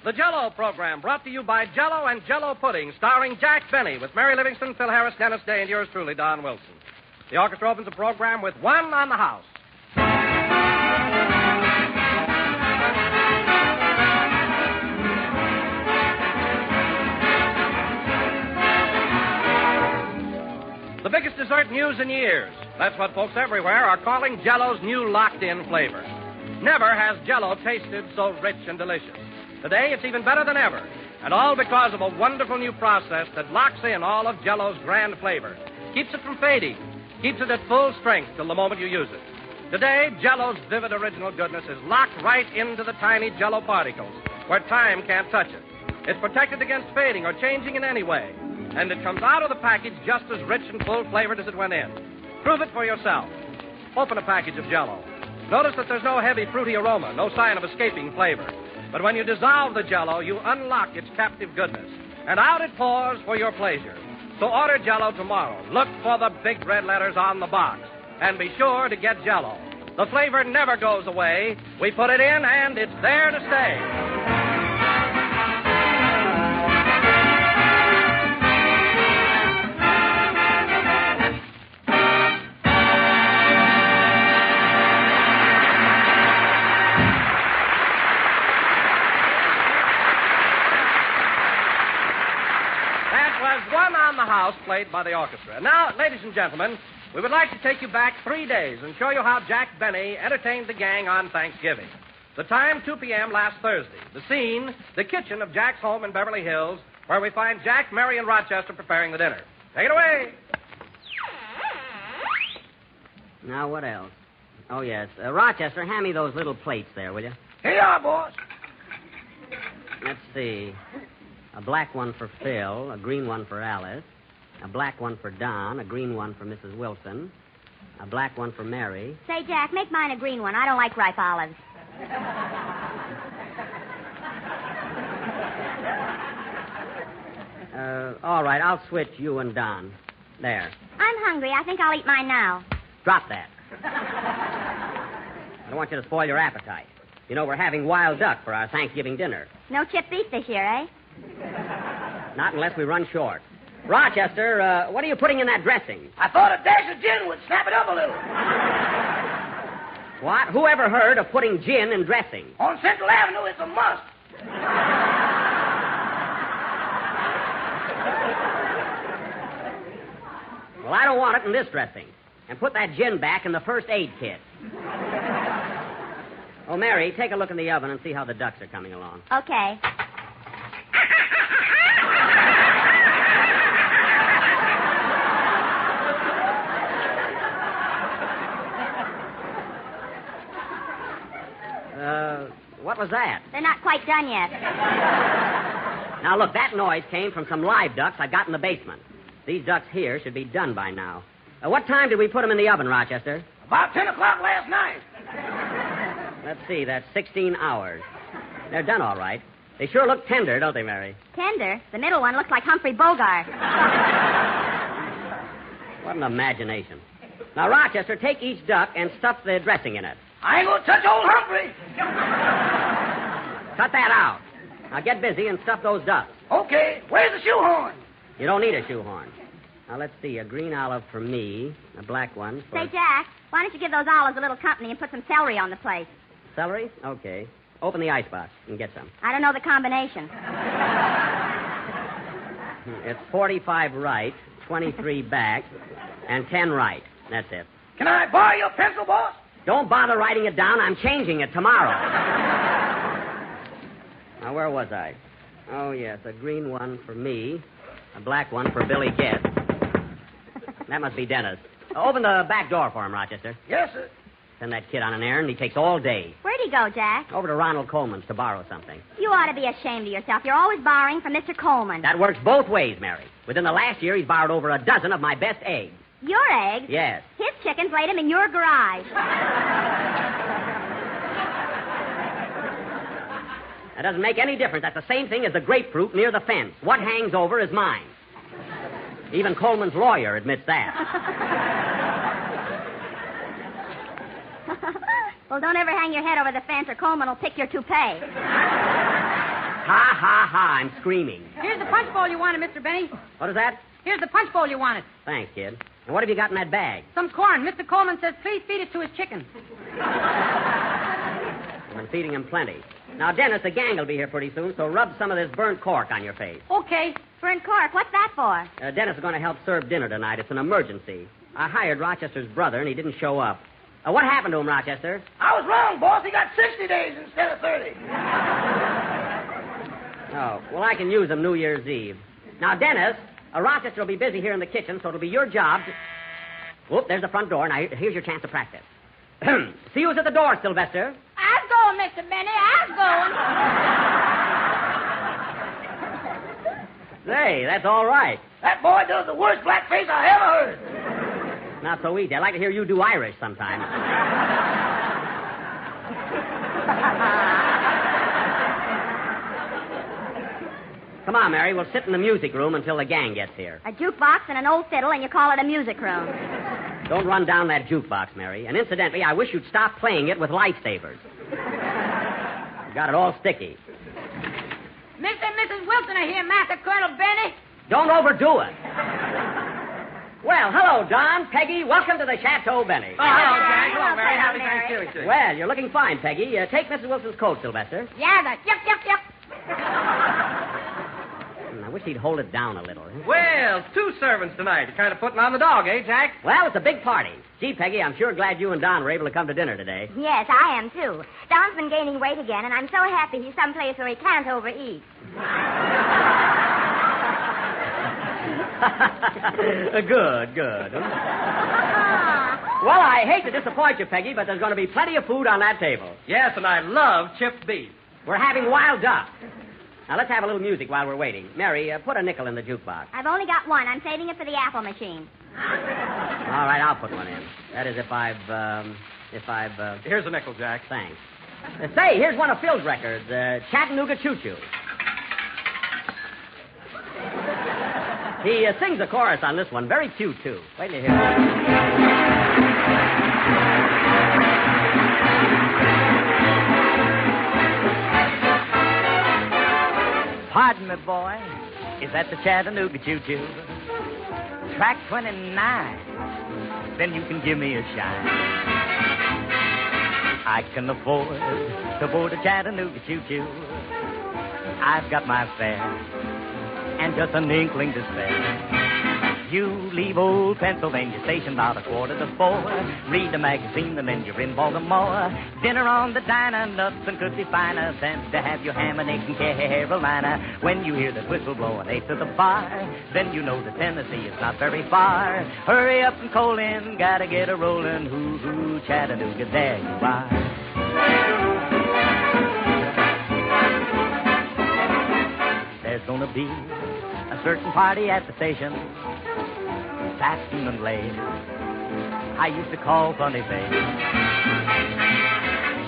The Jell-O program, brought to you by Jell-O and Jell-O Pudding, starring Jack Benny, with Mary Livingston, Phil Harris, Dennis Day, and yours truly, Don Wilson. The orchestra opens the program with One on the House. The biggest dessert news in years. That's what folks everywhere are calling Jell-O's new locked-in flavor. Never has Jell-O tasted so rich and delicious. Today, it's even better than ever, and all because of a wonderful new process that locks in all of Jell-O's grand flavor, keeps it from fading, keeps it at full strength till the moment you use it. Today, Jell-O's vivid original goodness is locked right into the tiny Jell-O particles, where time can't touch it. It's protected against fading or changing in any way, and it comes out of the package just as rich and full-flavored as it went in. Prove it for yourself. Open a package of Jell-O. Notice that there's no heavy, fruity aroma, no sign of escaping flavor. But when you dissolve the Jell-O, you unlock its captive goodness, and out it pours for your pleasure. So order Jell-O tomorrow. Look for the big red letters on the box, and be sure to get Jell-O. The flavor never goes away. We put it in, and it's there to stay. One on the House, played by the orchestra. Now, ladies and gentlemen, we would like to take you back 3 days and show you how Jack Benny entertained the gang on Thanksgiving. The time, 2 p.m. last Thursday. The scene, the kitchen of Jack's home in Beverly Hills, where we find Jack, Mary, and Rochester preparing the dinner. Take it away. Now, what else? Oh, yes. Rochester, hand me those little plates there, will you? Here you are, boss. Let's see. A black one for Phil, a green one for Alice, a black one for Don, a green one for Mrs. Wilson, a black one for Mary. Say, Jack, make mine a green one. I don't like ripe olives. All right, I'll switch you and Don. There. I'm hungry. I think I'll eat mine now. Drop that. I don't want you to spoil your appetite. You know, we're having wild duck for our Thanksgiving dinner. No chipped beef this year, eh? Not unless we run short. Rochester, what are you putting in that dressing? I thought a dash of gin would snap it up a little. What? Who ever heard of putting gin in dressing? On Central Avenue, it's a must. Well, I don't want it in this dressing. And put that gin back in the first aid kit. Oh, Mary, take a look in the oven and see how the ducks are coming along. Okay. What was that? They're not quite done yet. Now, look, that noise came from some live ducks I got in the basement. These ducks here should be done by now. What time did we put them in the oven, Rochester? About 10 o'clock last night. Let's see, that's 16 hours. They're done all right. They sure look tender, don't they, Mary? Tender? The middle one looks like Humphrey Bogart. What an imagination. Now, Rochester, take each duck and stuff the dressing in it. I ain't gonna touch old Humphrey. Cut that out. Now, get busy and stuff those ducks. Okay, where's the shoehorn? You don't need a shoehorn. Now, let's see, a green olive for me, a black one for... Say, Jack, why don't you give those olives a little company and put some celery on the plate? Celery? Okay. Open the icebox and get some. I don't know the combination. It's 45 right, 23 back, and 10 right. That's it. Can I borrow your pencil, boss? Don't bother writing it down. I'm changing it tomorrow. Now, where was I? Oh, yes, a green one for me, a black one for Billy Guest. That must be Dennis. Open the back door for him, Rochester. Yes, sir. Send that kid on an errand. He takes all day. Where'd he go, Jack? Over to Ronald Coleman's to borrow something. You ought to be ashamed of yourself. You're always borrowing from Mr. Coleman. That works both ways, Mary. Within the last year, he's borrowed over a dozen of my best eggs. Your eggs? Yes. His chickens laid him in your garage. That doesn't make any difference. That's the same thing as the grapefruit near the fence. What hangs over is mine. Even Coleman's lawyer admits that. Well, don't ever hang your head over the fence or Coleman will pick your toupee. Ha, ha, ha. I'm screaming. Here's the punch bowl you wanted, Mr. Benny. What is that? Here's the punch bowl you wanted. Thanks, kid. And what have you got in that bag? Some corn. Mr. Coleman says, please feed it to his chicken. I've been feeding him plenty. Now, Dennis, the gang will be here pretty soon, so rub some of this burnt cork on your face. Okay. Burnt cork, what's that for? Dennis is going to help serve dinner tonight. It's an emergency. I hired Rochester's brother, and he didn't show up. What happened to him, Rochester? I was wrong, boss. He got 60 days instead of 30. Oh, well, I can use him New Year's Eve. Now, Dennis, Rochester will be busy here in the kitchen, so it'll be your job to... Whoop, there's the front door. Now, here's your chance to practice. See who's at the door, Sylvester. I'm going, Mr. Benny. I'm going. Say, that's all right. That boy does the worst blackface I ever heard. Not so easy. I'd like to hear you do Irish sometime. Come on, Mary. We'll sit in the music room until the gang gets here. A jukebox and an old fiddle, and you call it a music room. Don't run down that jukebox, Mary. And incidentally, I wish you'd stop playing it with lifesavers. You got it all sticky. Mr. and Mrs. Wilson are here, Master Colonel Benny. Don't overdo it. Well, hello, Don, Peggy. Welcome to the Chateau Benny. Oh, hello, Jack. Hello, Hello, Mary. Happy Mary. Thanksgiving to you. Well, you're looking fine, Peggy. Take Mrs. Wilson's coat, Sylvester. Yeah, that's yep. I wish he'd hold it down a little. Well, 2 servants tonight. You're kind of putting on the dog, eh, Jack? Well, it's a big party. Gee, Peggy, I'm sure glad you and Don were able to come to dinner today. Yes, I am, too. Don's been gaining weight again, and I'm so happy he's someplace where he can't overeat. Good. Well, I hate to disappoint you, Peggy, but there's going to be plenty of food on that table. Yes, and I love chipped beef. We're having wild duck. Now, let's have a little music while we're waiting. Mary, put a nickel in the jukebox. I've only got one. I'm saving it for the apple machine. All right, I'll put one in. That is if I've... Here's a nickel, Jack. Thanks. Say, here's one of Phil's records, Chattanooga Choo Choo. He sings the chorus on this one. Very cute, too. Wait till you hear it. Pardon me, boy. Is that the Chattanooga Choo Choo? Track 29. Then you can give me a shine. I can afford to board a Chattanooga Choo Choo. I've got my fare and just an inkling to spare. You leave old Pennsylvania Station about 3:45. Read the magazine and then you're in Baltimore. Dinner on the diner, nuts and could be finer than to have your ham and eggs in Carolina. When you hear the whistle blowing 8 to the bar, then you know that Tennessee is not very far. Hurry up and coal in, gotta get a rollin'. Hoo-hoo, Chattanooga, there you are. There's gonna be a certain party at the station, satin and lace. I used to call Funny Face.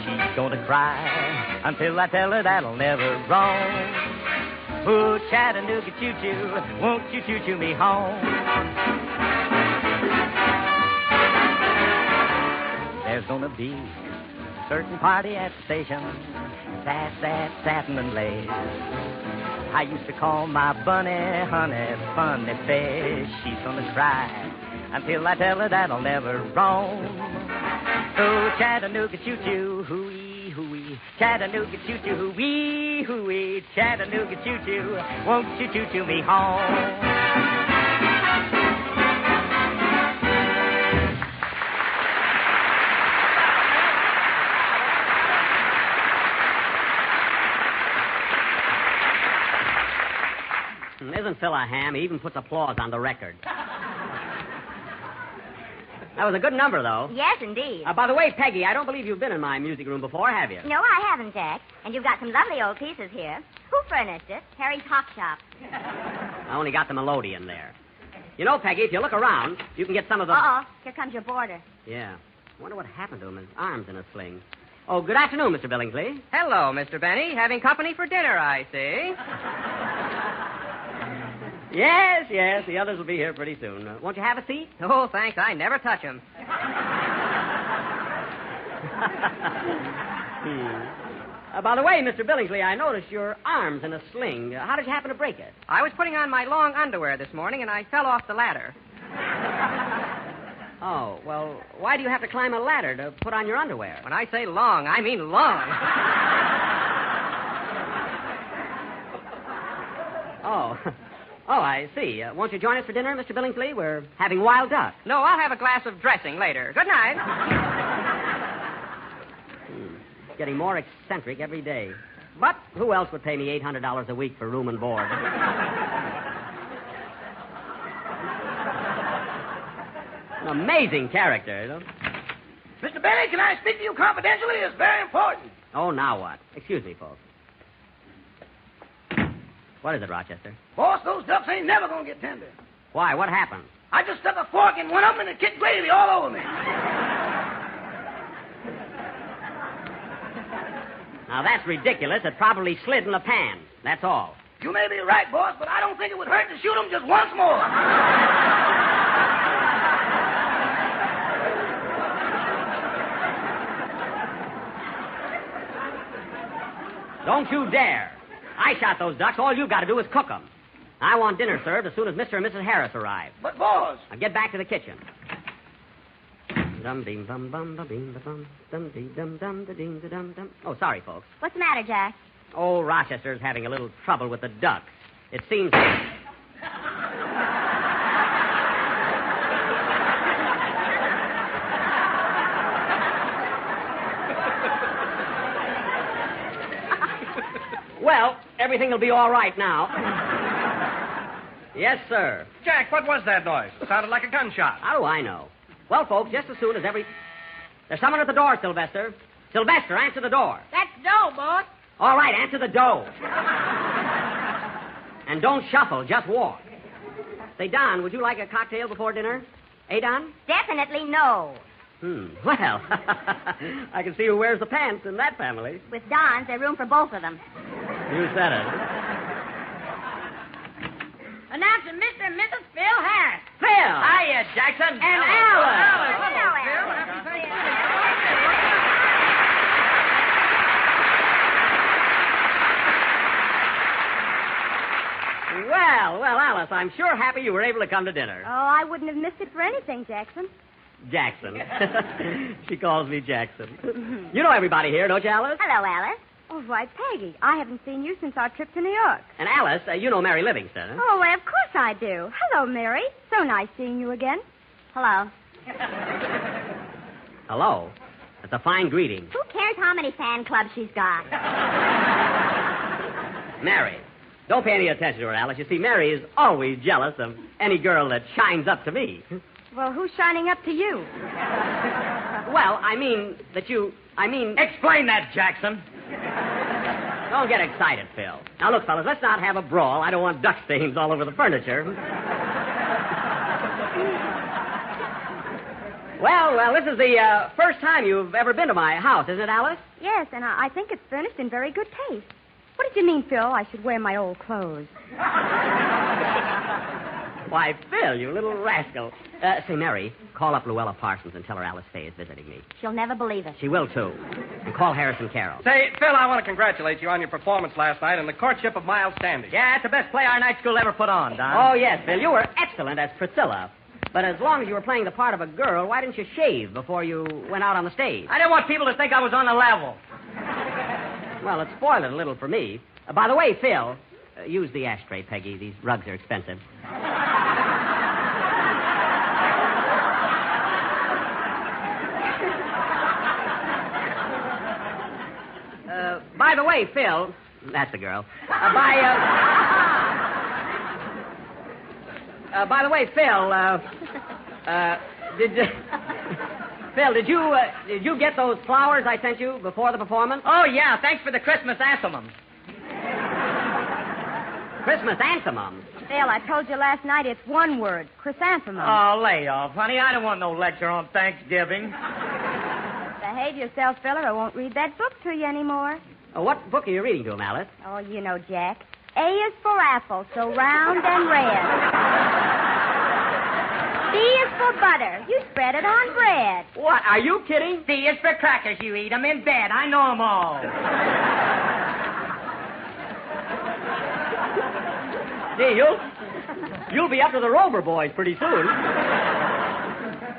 She's gonna cry until I tell her that'll never wrong. Oh, Chattanooga choo-choo, won't you choo-choo me home? There's gonna be a certain party at the station, satin and lace. I used to call my bunny, honey, funny face. She's gonna cry until I tell her that'll never roam. Oh, Chattanooga choo-choo, hooey, hooey. Chattanooga choo-choo, hooey, hooey. Chattanooga choo-choo, won't you choo-choo me home? Isn't Phil a ham? He even puts applause on the record. That was a good number, though. Yes, indeed. By the way, Peggy, I don't believe you've been in my music room before, have you? No, I haven't, Jack. And you've got some lovely old pieces here. Who furnished it? Harry's Hawk Shop. I only got the melodeon there. You know, Peggy, if you look around, you can get some of the... Uh-oh. Here comes your boarder. Yeah. I wonder what happened to him. His arm's in a sling. Oh, good afternoon, Mr. Billingsley. Hello, Mr. Benny. Having company for dinner, I see. Yes. The others will be here pretty soon. Won't you have a seat? Oh, thanks. I never touch them. By the way, Mr. Billingsley, I noticed your arm's in a sling. How did you happen to break it? I was putting on my long underwear this morning, and I fell off the ladder. Oh, well, why do you have to climb a ladder to put on your underwear? When I say long, I mean long. Oh, I see. Won't you join us for dinner, Mr. Billingsley? We're having wild duck. No, I'll have a glass of dressing later. Good night. Getting more eccentric every day. But who else would pay me $800 a week for room and board? An amazing character, you know? Mr. Benny, can I speak to you confidentially? It's very important. Oh, now what? Excuse me, folks. What is it, Rochester? Boss, those ducks ain't never gonna get tender. Why? What happened? I just stuck a fork in one of them and it kicked gravy all over me. Now, that's ridiculous. It probably slid in the pan. That's all. You may be right, boss, but I don't think it would hurt to shoot them just once more. Don't you dare. I shot those ducks. All you've got to do is cook them. I want dinner served as soon as Mr. and Mrs. Harris arrive. But, boss... Now get back to the kitchen. Dum-ding-dum-bum-ba-bing-da-bum. Oh, sorry, folks. What's the matter, Jack? Oh, Rochester's having a little trouble with the ducks. It seems... Well, everything will be all right now. Yes, sir. Jack, what was that noise? It sounded like a gunshot. How do I know? Well, folks, just as soon as There's someone at the door, Sylvester. Sylvester, answer the door. That's dough, boss. All right, answer the door. And don't shuffle, just walk. Say, Don, would you like a cocktail before dinner? Eh, Don? Definitely no. Well, I can see who wears the pants in that family. With Don's, there's room for both of them. You said it. Announcing Mr. and Mrs. Phil Harris. Phil! Hiya, Jackson. And Alice! Hello, Alice. Well, Alice, I'm sure happy you were able to come to dinner. Oh, I wouldn't have missed it for anything, Jackson. Jackson. She calls me Jackson. You know everybody here, don't you, Alice? Hello, Alice. Oh, why, Peggy, I haven't seen you since our trip to New York. And Alice, you know Mary Livingston, huh? Oh, well, of course I do. Hello, Mary. So nice seeing you again. Hello. Hello. That's a fine greeting. Who cares how many fan clubs she's got? Mary. Don't pay any attention to her, Alice. You see, Mary is always jealous of any girl that shines up to me. Well, who's shining up to you? Well, I mean that you... Explain that, Jackson. Don't get excited, Phil. Now, look, fellas, let's not have a brawl. I don't want duck stains all over the furniture. Well, this is the first time you've ever been to my house, isn't it, Alice? Yes, and I think it's furnished in very good taste. What did you mean, Phil? I should wear my old clothes. Why, Phil, you little rascal. Say, Mary, call up Luella Parsons and tell her Alice Faye is visiting me. She'll never believe it. She will, too. And call Harrison Carroll. Say, Phil, I want to congratulate you on your performance last night in The Courtship of Miles Standish. Yeah, it's the best play our night school ever put on, Don. Oh, yes, Phil, you were excellent as Priscilla. But as long as you were playing the part of a girl, why didn't you shave before you went out on the stage? I didn't want people to think I was on the level. Well, it spoiled it a little for me. By the way, Phil, use the ashtray, Peggy. These rugs are expensive. By the way, Phil, that's the girl. By the way, Phil, Phil, did you get those flowers I sent you before the performance? Oh, yeah, thanks for the Christmas anthemums. Christmas anthemums? Phil, I told you last night it's one word, chrysanthemum. Oh, lay off, honey. I don't want no lecture on Thanksgiving. Behave yourself, Phil, or I won't read that book to you anymore. What book are you reading to him, Alice? Oh, you know, Jack. A is for apple, so round and red. B B is for butter. You spread it on bread. What? Are you kidding? C is for crackers. You eat them in bed. I know 'em all. Gee, you'll be up to the Rover boys pretty soon.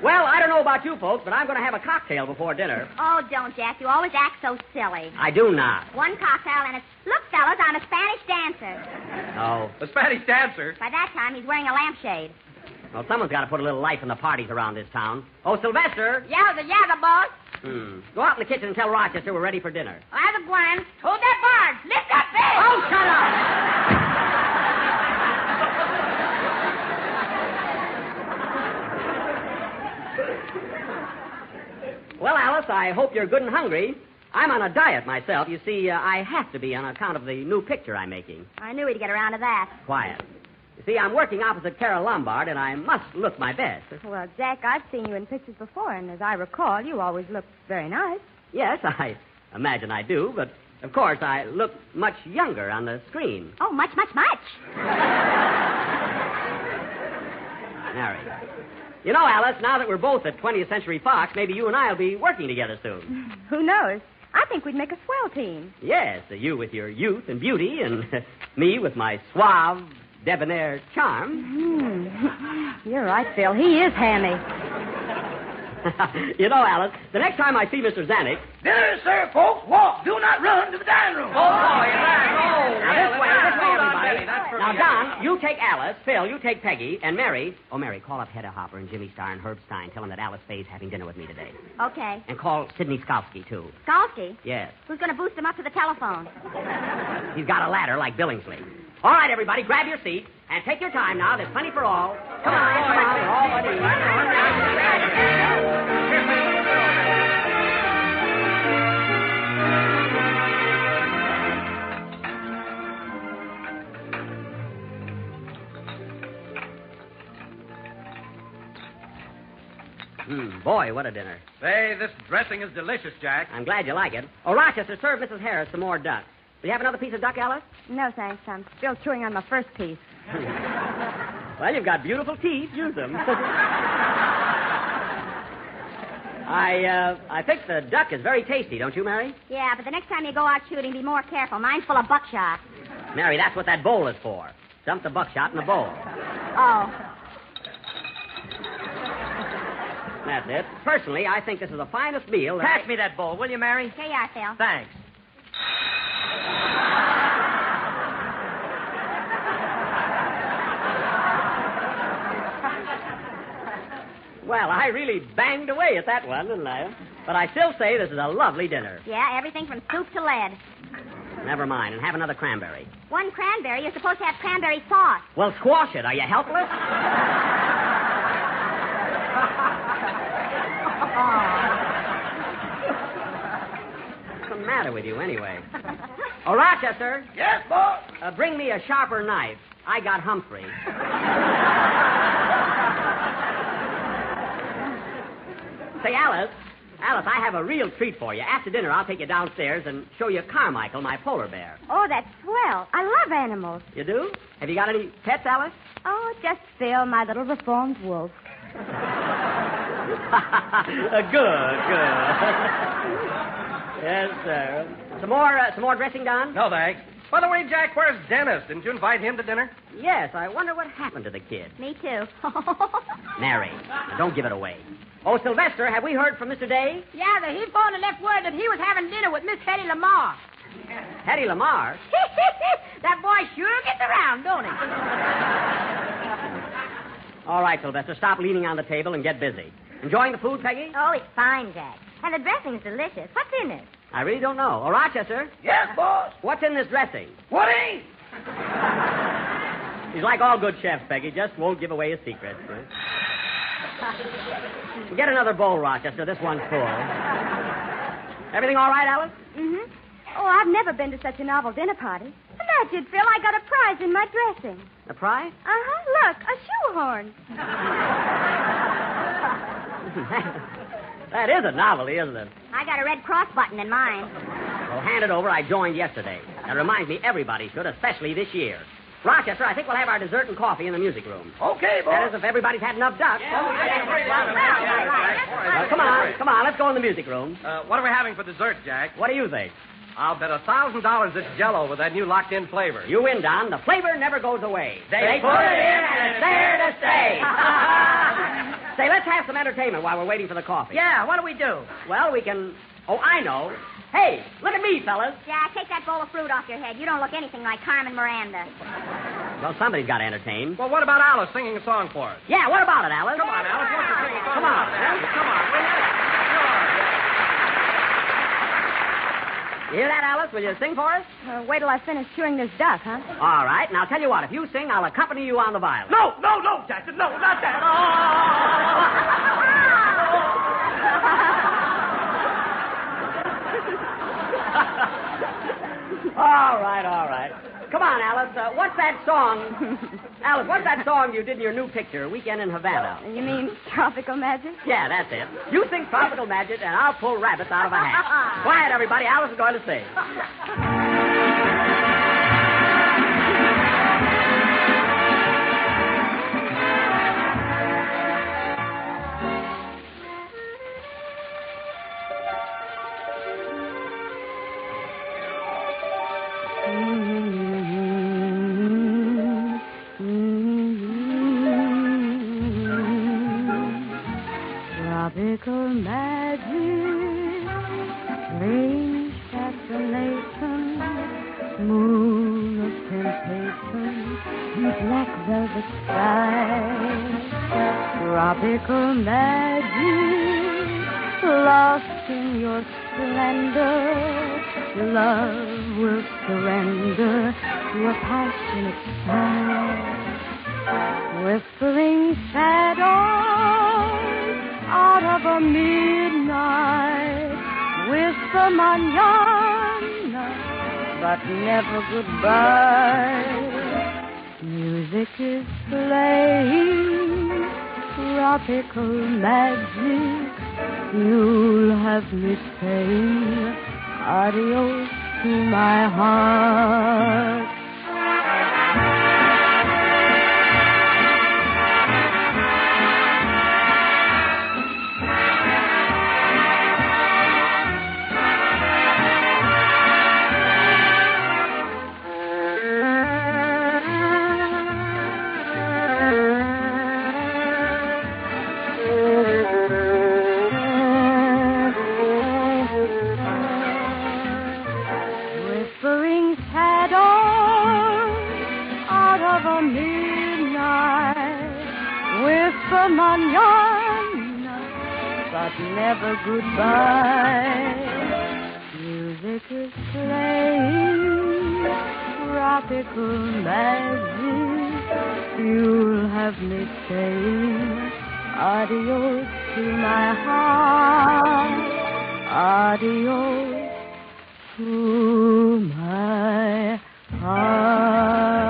Well, I don't know about you folks, but I'm going to have a cocktail before dinner. Oh, don't, Jack. You always act so silly. I do not. One cocktail and it's... Look, fellas, I'm a Spanish dancer. Oh. The Spanish dancer. By that time, he's wearing a lampshade. Well, someone's got to put a little life in the parties around this town. Oh, Sylvester. Yowza, boss. Go out in the kitchen and tell Rochester we're ready for dinner. Either Gwen, hold that barge. Lift that bed. Oh, shut up! Well, Alice, I hope you're good and hungry. I'm on a diet myself. You see, I have to be on account of the new picture I'm making. I knew he'd get around to that. Quiet. You see, I'm working opposite Carol Lombard, and I must look my best. Well, Jack, I've seen you in pictures before, and as I recall, you always look very nice. Yes, I imagine I do, but of course I look much younger on the screen. Oh, much, much, much. Mary. You know, Alice, now that we're both at 20th Century Fox, maybe you and I will be working together soon. Who knows? I think we'd make a swell team. Yes, you with your youth and beauty, and me with my suave, debonair charm. You're right, Phil. He is hammy. You know, Alice, the next time I see Mr. Zanuck... Dinner is served, folks. Walk. Do not run to the dining room. Now, this way, everybody. Now, Don, you take Alice. Phil, you take Peggy. And Mary... Oh, Mary, call up Hedda Hopper and Jimmy Starr and Herb Stein. Tell them that Alice Faye's having dinner with me today. Okay. And call Sidney Skalski, too. Skalski? Yes. Who's going to boost him up to the telephone? He's got a ladder like Billingsley. All right, everybody, grab your seat. And take your time now. There's plenty for all. Come on. We're all ready. Boy, what a dinner. Say, this dressing is delicious, Jack. I'm glad you like it. Oh, Rochester, serve Mrs. Harris some more duck. Do you have another piece of duck, Alice? No, thanks. I'm still chewing on my first piece. Well, you've got beautiful teeth. Use them. I think the duck is very tasty, don't you, Mary? Yeah, but the next time you go out shooting, be more careful. Mine's full of buckshot. Mary, that's what that bowl is for. Dump the buckshot in the bowl. Oh. That's it. Personally, I think this is the finest meal. Pass me that bowl, will you, Mary? Here you are, Phil. Thanks. Well, I really banged away at that one, didn't I? But I still say this is a lovely dinner. Yeah, everything from soup to lead. Never mind, and have another cranberry. One cranberry, you're supposed to have cranberry sauce. Well, squash it. Are you helpless? What's the matter with you, anyway? Oh, Rochester. Yes, boss. Bring me a sharper knife. I got Humphrey. Say, Alice, I have a real treat for you. After dinner, I'll take you downstairs and show you Carmichael, my polar bear. Oh, that's swell. I love animals. You do? Have you got any pets, Alice? Oh, just Phil, my little reformed wolf. Good. Yes, sir. Some more dressing, Don? No, thanks. By the way, Jack, where's Dennis? Didn't you invite him to dinner? Yes, I wonder what happened to the kid. Me too. Mary, now don't give it away. Oh, Sylvester, have we heard from Mr. Day? Yeah, he phoned and left word that he was having dinner with Miss Hetty Lamar. Hetty Lamar? That boy sure gets around, don't he? All right, Sylvester, stop leaning on the table and get busy. Enjoying the food, Peggy? Oh, it's fine, Jack. And the dressing's delicious. What's in it? I really don't know. Oh, Rochester, Yes, boss. what's in this dressing? What ain't? He's like all good chefs, Peggy, just won't give away his secrets. Get another bowl, Rochester. This one's full. Everything all right, Alice? Mm-hmm. Oh, I've never been to such a novel dinner party. Imagine, Phil, I got a prize in my dressing. A prize? Uh-huh. Look, a shoehorn. That is a novelty, isn't it? I got a Red Cross button in mine. Well, hand it over. I joined yesterday. That reminds me everybody should, especially this year. Rochester, I think we'll have our dessert and coffee in the music room. Okay, boss. That is, if everybody's had enough duck. Come on, let's go in the music room. What are we having for dessert, Jack? What do you think? I'll bet $1,000 it's Jell-O with that new locked-in flavor. You win, Don. The flavor never goes away. They put it in and it's there to stay. Say, let's have some entertainment while we're waiting for the coffee. Yeah, what do we do? Well, we can... Oh, I know. Hey, look at me, fellas. Jack, take that bowl of fruit off your head. You don't look anything like Carmen Miranda. Well, somebody's got to entertain. Well, what about Alice singing a song for us? Yeah, what about it, Alice? Come on, Alice. Won't you sing a song? Come on. Come on. Will you? You hear that, Alice? Will you sing for us? Wait till I finish chewing this duck, huh? All right, and I'll tell you what. If you sing, I'll accompany you on the violin. No, Jackson. No, not that. All right. Come on, Alice. What's that song? Alice, what's that song you did in your new picture, Weekend in Havana? You mean Tropical Magic? Yeah, that's it. You sing Tropical Magic, and I'll pull rabbits out of a hat. Quiet, everybody. Alice is going to sing. Tropical magic, strange fascination, moon of temptation, black velvet sky. Tropical magic, lost in your splendor, love will surrender to a passionate sigh. Whispering shadows out of a midnight, whisper manana, but never goodbye. Music is playing, tropical magic. You'll have me saying adios to my heart. Manana, but never goodbye. Music is playing, tropical magic. You'll have me saying adios to my heart, adios to my heart.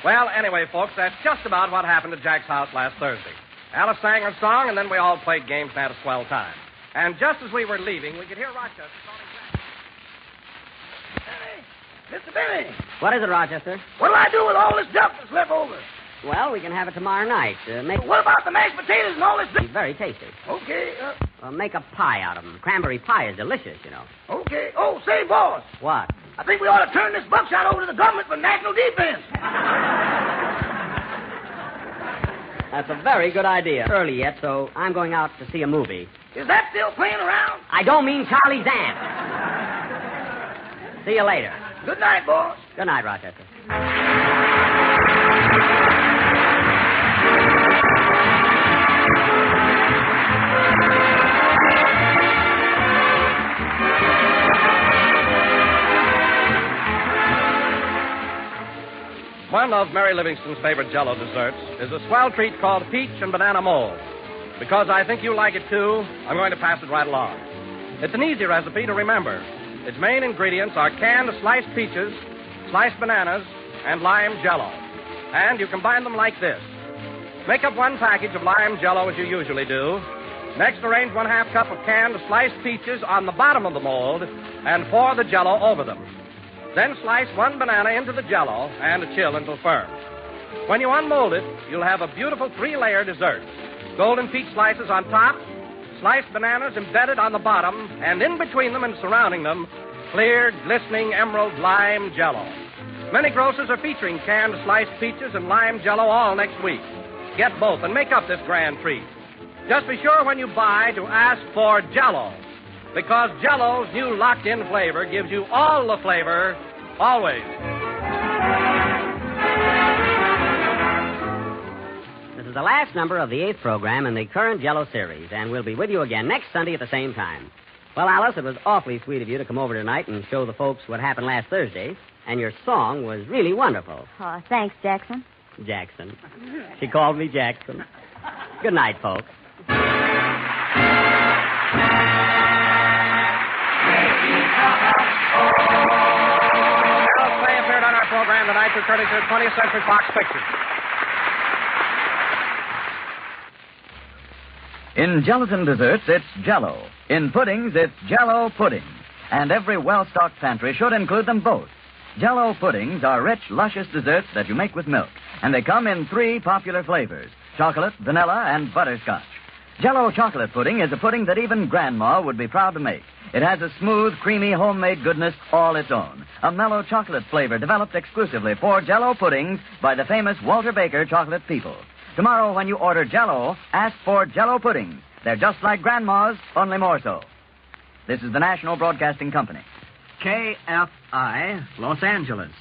Well, anyway, folks, that's just about what happened at Jack's house last Thursday. Alice sang her song, and then we all played games and had a swell time. And just as we were leaving, we could hear Rochester calling Jack. Mr. Benny, What is it, Rochester? what'll I do with all this duck that's left over? Well, we can have it tomorrow night. What about the mashed potatoes and all this duck? Very tasty. Okay, Make a pie out of them. Cranberry pie is delicious, you know. okay. Oh, say, boss, What? I think we ought to turn this buckshot over to the government for national defense. That's a very good idea. Early yet, so I'm going out to see a movie. Is that still playing around? I don't mean Charlie's Aunt. See you later. Good night, boss. Good night, Rochester. One of Mary Livingston's favorite Jell-O desserts is a swell treat called Peach and Banana Mold. Because I think you like it too, I'm going to pass it right along. It's an easy recipe to remember. Its main ingredients are canned sliced peaches, sliced bananas, and lime Jell-O. And you combine them like this. Make up 1 package of lime Jell-O as you usually do. Next, arrange 1/2 cup of canned sliced peaches on the bottom of the mold and pour the Jell-O over them. Then slice 1 banana into the Jell-O and chill until firm. When you unmold it, you'll have a beautiful 3-layer dessert. Golden peach slices on top, sliced bananas embedded on the bottom, and in between them and surrounding them, clear, glistening emerald lime Jell-O. Many grocers are featuring canned sliced peaches and lime Jell-O all next week. Get both and make up this grand treat. Just be sure when you buy to ask for Jell-O, because Jell-O's new locked-in flavor gives you all the flavor, always. This is the last number of the 8th program in the current Jell-O series, and we'll be with you again next Sunday at the same time. Well, Alice, it was awfully sweet of you to come over tonight and show the folks what happened last Thursday, and your song was really wonderful. Oh, thanks, Jackson. Jackson. She called me Jackson. Good night, folks. Carol Clay appeared on our program tonight through courtesy of 20th Century Fox Pictures. In gelatin desserts, it's Jell-O. In puddings, it's Jell-O pudding. And every well-stocked pantry should include them both. Jell-O puddings are rich, luscious desserts that you make with milk. And they come in 3 popular flavors: chocolate, vanilla, and butterscotch. Jell-O chocolate pudding is a pudding that even Grandma would be proud to make. It has a smooth, creamy, homemade goodness all its own. A mellow chocolate flavor developed exclusively for Jell-O puddings by the famous Walter Baker chocolate people. Tomorrow, when you order Jell-O, ask for Jell-O puddings. They're just like Grandma's, only more so. This is the National Broadcasting Company. KFI, Los Angeles.